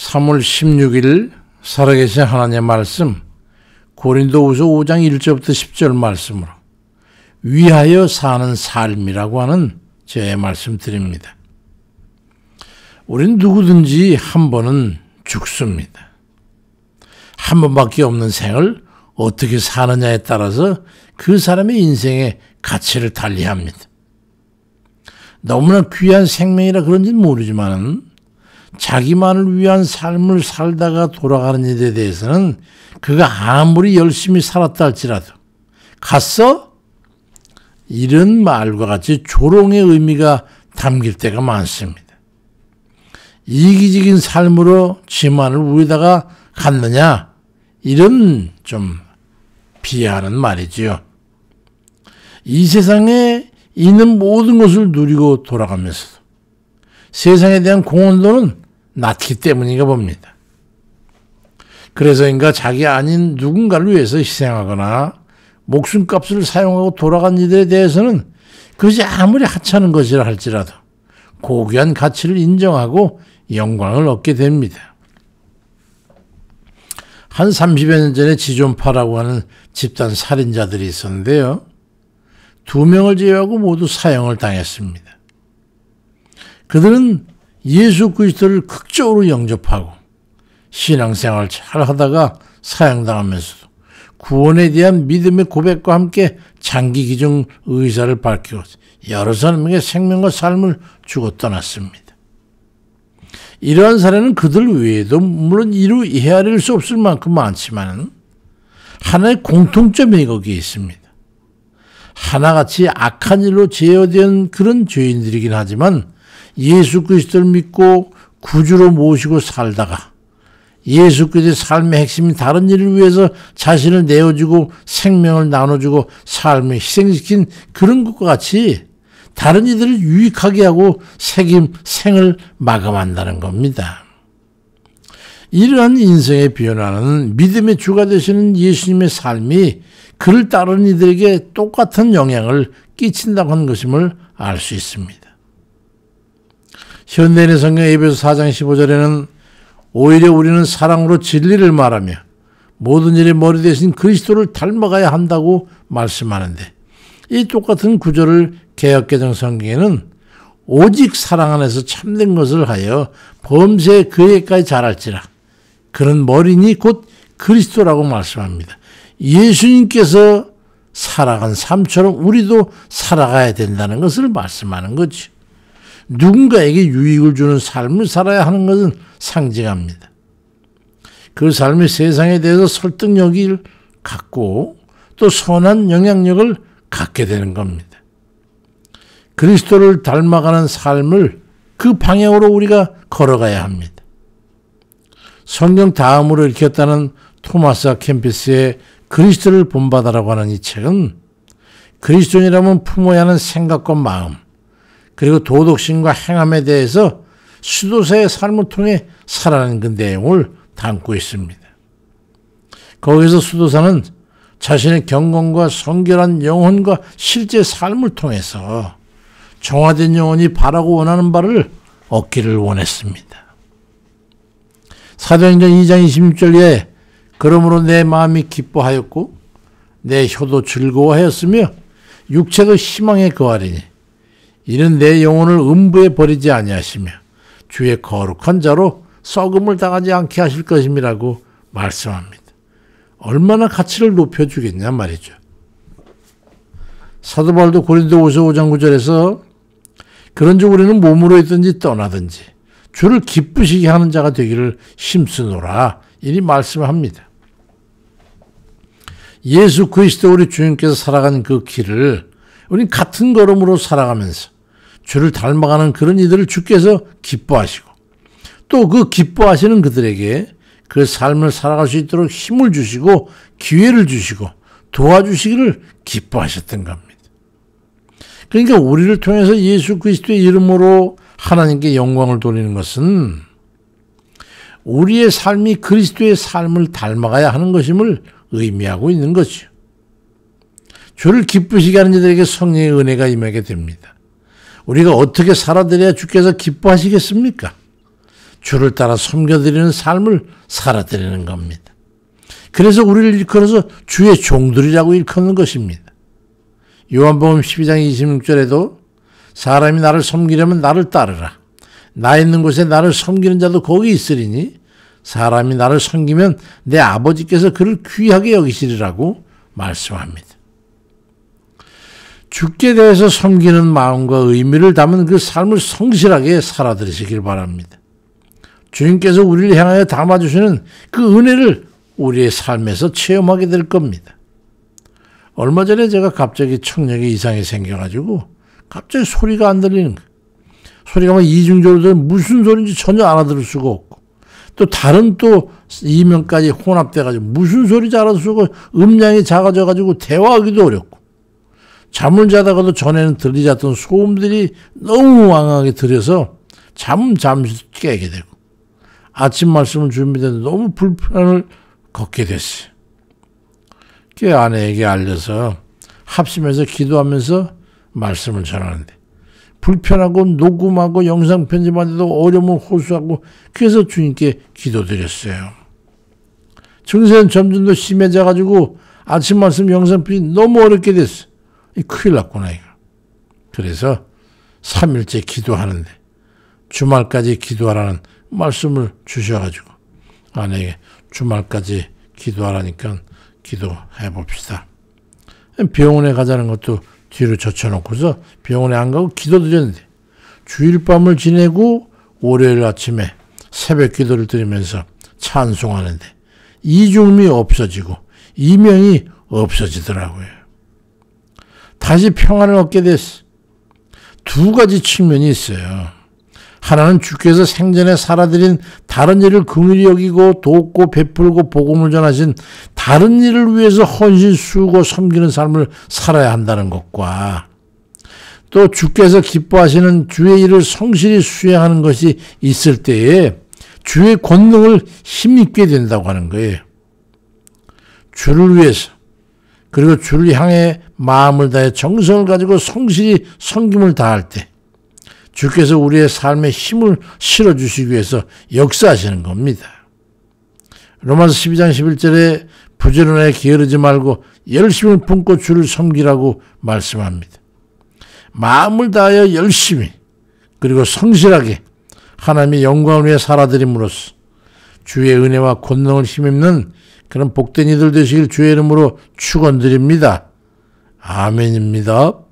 3월 16일 살아계신 하나님의 말씀 고린도후서 5장 1절부터 10절 말씀으로 위하여 사는 삶이라고 하는 제 말씀 드립니다. 우린 누구든지 한 번은 죽습니다. 한 번밖에 없는 생을 어떻게 사느냐에 따라서 그 사람의 인생의 가치를 달리합니다. 너무나 귀한 생명이라 그런지는 모르지만 자기만을 위한 삶을 살다가 돌아가는 일에 대해서는 그가 아무리 열심히 살았다 할지라도 갔어? 이런 말과 같이 조롱의 의미가 담길 때가 많습니다. 이기적인 삶으로 지만을 위에다가 갔느냐? 이런 좀 비하하는 말이지요. 이 세상에 있는 모든 것을 누리고 돌아가면서도 세상에 대한 공헌도는 낮기 때문인가 봅니다. 그래서인가 자기 아닌 누군가를 위해서 희생하거나 목숨값을 사용하고 돌아간 이들에 대해서는 그것이 아무리 하찮은 것이라 할지라도 고귀한 가치를 인정하고 영광을 얻게 됩니다. 한 30여 년 전에 지존파라고 하는 집단 살인자들이 있었는데요. 2명을 제외하고 모두 사형을 당했습니다. 그들은 예수 그리스도를 극적으로 영접하고 신앙생활을 잘 하다가 사형당하면서도 구원에 대한 믿음의 고백과 함께 장기 기증 의사를 밝히고 여러 사람에게 생명과 삶을 주고 떠났습니다. 이러한 사례는 그들 외에도 물론 이루 헤아릴 수 없을 만큼 많지만 하나의 공통점이 거기에 있습니다. 하나같이 악한 일로 제어된 그런 죄인들이긴 하지만 예수 그리스도를 믿고 구주로 모시고 살다가 예수 그리스도의 삶의 핵심인 다른 일을 위해서 자신을 내어주고 생명을 나눠주고 삶을 희생시킨 그런 것과 같이 다른 이들을 유익하게 하고 생을 마감한다는 겁니다. 이러한 인생의 변화는 믿음의 주가 되시는 예수님의 삶이 그를 따르는 이들에게 똑같은 영향을 끼친다고 하는 것임을 알 수 있습니다. 현대인의 성경 에베소 4장 15절에는 오히려 우리는 사랑으로 진리를 말하며 모든 일의 머리 대신 그리스도를 닮아가야 한다고 말씀하는데 이 똑같은 구절을 개역개정 성경에는 오직 사랑 안에서 참된 것을 하여 범사에 그에까지 자랄지라 그는 머리니 곧 그리스도라고 말씀합니다. 예수님께서 살아간 삶처럼 우리도 살아가야 된다는 것을 말씀하는 거죠. 누군가에게 유익을 주는 삶을 살아야 하는 것은 상징합니다. 그 삶이 세상에 대해서 설득력을 갖고 또 선한 영향력을 갖게 되는 겁니다. 그리스도를 닮아가는 삶을 그 방향으로 우리가 걸어가야 합니다. 성경 다음으로 읽혔다는 토마스 캠피스의 그리스도를 본받아라고 하는 이 책은 그리스도인이라면 품어야 하는 생각과 마음 그리고 도덕심과 행함에 대해서 수도사의 삶을 통해 살아가는 그 내용을 담고 있습니다. 거기서 수도사는 자신의 경건과 성결한 영혼과 실제 삶을 통해서 정화된 영혼이 바라고 원하는 바를 얻기를 원했습니다. 사도행전 2장 26절에 그러므로 내 마음이 기뻐하였고 내 혀도 즐거워하였으며 육체도 희망에 거하리니 이는 내 영혼을 음부에 버리지 아니하시며 주의 거룩한 자로 썩음을 당하지 않게 하실 것임이라고 말씀합니다. 얼마나 가치를 높여주겠냐 말이죠. 사도 바울도 고린도후서 5장 9절에서 그런즉 우리는 몸으로 있든지 떠나든지 주를 기쁘시게 하는 자가 되기를 힘쓰노라 이리 말씀합니다. 예수 그리스도 우리 주님께서 살아가는 그 길을 우리는 같은 걸음으로 살아가면서 주를 닮아가는 그런 이들을 주께서 기뻐하시고 또 그 기뻐하시는 그들에게 그 삶을 살아갈 수 있도록 힘을 주시고 기회를 주시고 도와주시기를 기뻐하셨던 겁니다. 그러니까 우리를 통해서 예수 그리스도의 이름으로 하나님께 영광을 돌리는 것은 우리의 삶이 그리스도의 삶을 닮아가야 하는 것임을 의미하고 있는 거죠. 주를 기쁘시게 하는 이들에게 성령의 은혜가 임하게 됩니다. 우리가 어떻게 살아드려야 주께서 기뻐하시겠습니까? 주를 따라 섬겨드리는 삶을 살아드리는 겁니다. 그래서 우리를 일컬어서 주의 종들이라고 일컫는 것입니다. 요한복음 12장 26절에도 사람이 나를 섬기려면 나를 따르라. 나 있는 곳에 나를 섬기는 자도 거기 있으리니 사람이 나를 섬기면 내 아버지께서 그를 귀하게 여기시리라고 말씀합니다. 주께 대해서 섬기는 마음과 의미를 담은 그 삶을 성실하게 살아들이시길 바랍니다. 주님께서 우리를 향하여 담아주시는 그 은혜를 우리의 삶에서 체험하게 될 겁니다. 얼마 전에 제가 갑자기 청력에 이상이 생겨가지고 갑자기 소리가 안 들리는 거예요. 소리가 막 이중적으로 들으면 무슨 소리인지 전혀 알아들을 수가 없고 또 다른 또 이면까지 혼합돼가지고 무슨 소리인지 알아들을 수가 없고 음량이 작아져가지고 대화하기도 어렵고 잠을 자다가도 전에는 들리지 않던 소음들이 너무 왕왕하게 들려서 잠시 깨게 되고 아침 말씀을 준비했는데 너무 불편을 겪게 됐어요. 그 아내에게 알려서 합심해서 기도하면서 말씀을 전하는데 불편하고 녹음하고 영상 편집하는데도 어려움을 호소하고 그래서 주님께 기도드렸어요. 증세는 점점 더 심해져가지고 아침 말씀 영상 편집 너무 어렵게 됐어. 큰일 났구나 이거. 그래서 3일째 기도하는데 주말까지 기도하라는 말씀을 주셔가지고 아내에게 주말까지 기도하라니까 기도해 봅시다. 병원에 가자는 것도 뒤로 젖혀놓고서 병원에 안 가고 기도드렸는데 주일 밤을 지내고 월요일 아침에 새벽 기도를 드리면서 찬송하는데 이중음이 없어지고 이명이 없어지더라고요. 다시 평안을 얻게 됐어. 두 가지 측면이 있어요. 하나는 주께서 생전에 살아드린 다른 일을 긍휼히 여기고 돕고 베풀고 복음을 전하신 다른 일을 위해서 헌신 수고 섬기는 삶을 살아야 한다는 것과 또 주께서 기뻐하시는 주의 일을 성실히 수행하는 것이 있을 때에 주의 권능을 힘입게 된다고 하는 거예요. 주를 위해서 그리고 주를 향해 마음을 다해 정성을 가지고 성실히 섬김을 다할 때 주께서 우리의 삶에 힘을 실어주시기 위해서 역사하시는 겁니다. 로마서 12장 11절에 부지런하게 게으르지 말고 열심을 품고 주를 섬기라고 말씀합니다. 마음을 다하여 열심히 그리고 성실하게 하나님의 영광을 위해 살아드림으로써 주의 은혜와 권능을 힘입는 그런 복된 이들 되시길 주의 이름으로 축원드립니다. 아멘입니다.